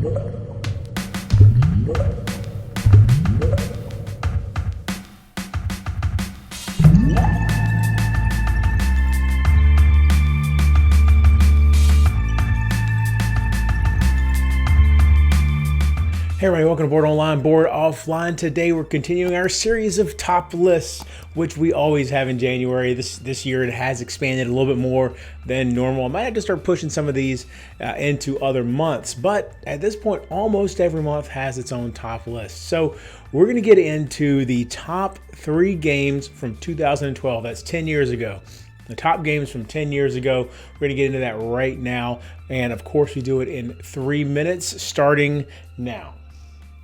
Hey everybody, welcome to Board Online, Board Offline. Today we're continuing our series of top lists, which we always have in January. This year it has expanded a little bit more than normal. I might have to start pushing some of these into other months, but at this point, almost every month has its own top list. So we're going to get into the top 3 games from 2012. That's 10 years ago. The top games from 10 years ago. We're going to get into that right now. And of course, we do it in 3 minutes starting now.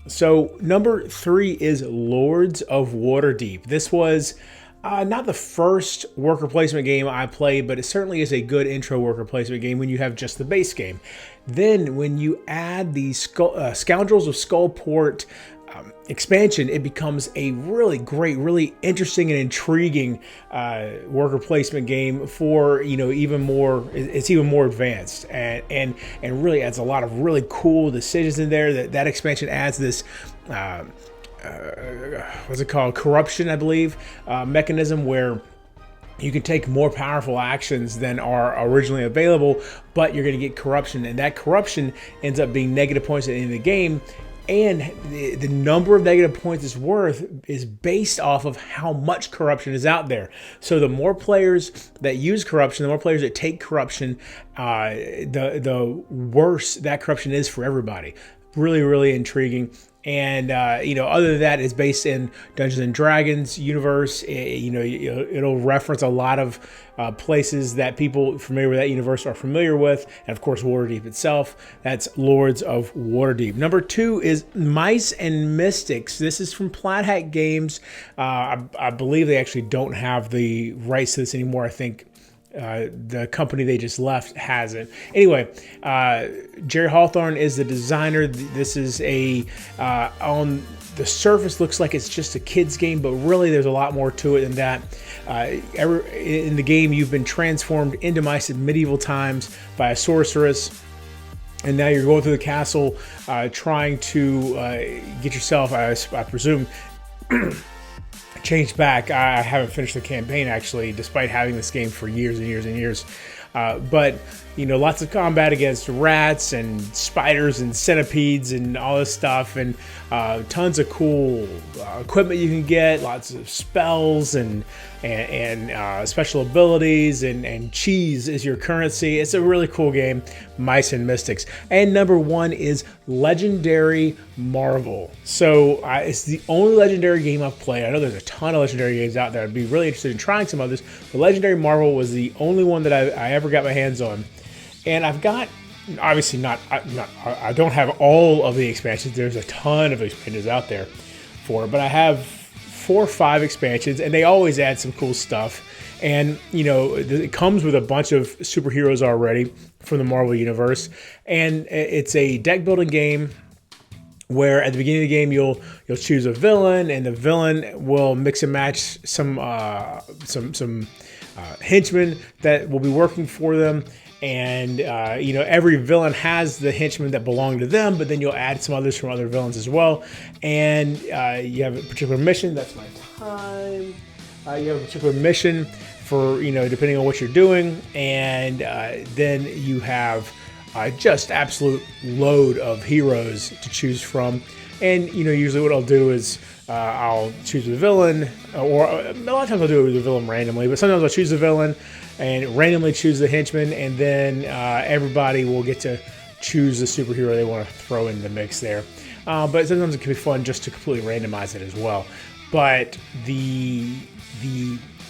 So number 3 is Lords of Waterdeep. This was not the first worker placement game I played, but it certainly is a good intro worker placement game when you have just the base game. Then when you add the Scoundrels of Skullport expansion, it becomes a really great, really interesting and intriguing worker placement game for, even more, it's even more advanced and really adds a lot of really cool decisions in there. That expansion adds this what's it called, corruption, I believe, mechanism where you can take more powerful actions than are originally available, but you're going to get corruption, and that corruption ends up being negative points at the end of the game. And the number of negative points it's worth is based off of how much corruption is out there. So the more players that use corruption, the more players that take corruption, the worse that corruption is for everybody. Really, really intriguing. And, other than that, it's based in Dungeons and Dragons universe. It'll reference a lot of places that people familiar with that universe are familiar with. And, of course, Waterdeep itself. That's Lords of Waterdeep. Number 2 is Mice and Mystics. This is from Plaid Hat Games. I believe they actually don't have the rights to this anymore. I think the company they just left hasn't. Anyway, Jerry Hawthorne is the designer. This is on the surface looks like it's just a kid's game, but really there's a lot more to it than that. In the game, you've been transformed into mice in medieval times by a sorceress. And now you're going through the castle trying to get yourself, I presume, changed back. I haven't finished the campaign, actually, despite having this game for years and years and years. But, lots of combat against rats and spiders and centipedes and all this stuff, and tons of cool equipment you can get, lots of spells and special abilities, and cheese is your currency. It's a really cool game, Mice and Mystics. And number 1 is Legendary Marvel. So it's the only Legendary game I've played. I know there's a ton of Legendary games out there. I'd be really interested in trying some others, but Legendary Marvel was the only one that I ever got my hands on. And I've got, obviously I don't have all of the expansions. There's a ton of expansions out there for it, but I have 4 or 5 expansions, and they always add some cool stuff. And, it comes with a bunch of superheroes already from the Marvel Universe. And it's a deck building game where at the beginning of the game you'll choose a villain, and the villain will mix and match some henchmen that will be working for them. And, every villain has the henchmen that belong to them, but then you'll add some others from other villains as well. And you have a particular mission. That's my time. You have a particular mission for, depending on what you're doing. And then you have just absolute load of heroes to choose from. And, usually what I'll do is I'll choose a villain, or a lot of times I'll do it with a villain randomly, but sometimes I'll choose a villain and randomly choose the henchman, and then everybody will get to choose the superhero they want to throw in the mix there. But sometimes it can be fun just to completely randomize it as well. But the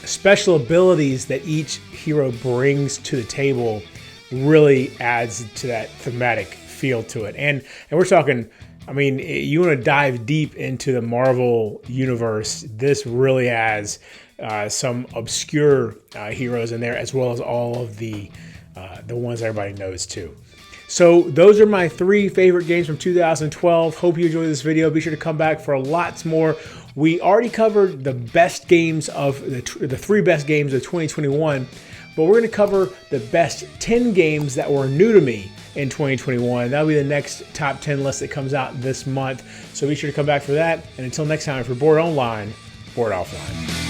special abilities that each hero brings to the table really adds to that thematic feel to it. And we're talking, you want to dive deep into the Marvel universe, this really has some obscure heroes in there, as well as all of the ones everybody knows too. So those are my 3 favorite games from 2012. Hope you enjoyed this video. Be sure to come back for lots more. We already covered the best games of the 3 best games of 2021, but we're going to cover the best 10 games that were new to me in 2021. That'll be the next top 10 list that comes out this month. So be sure to come back for that. And until next time, for Bored Online, Bored Offline.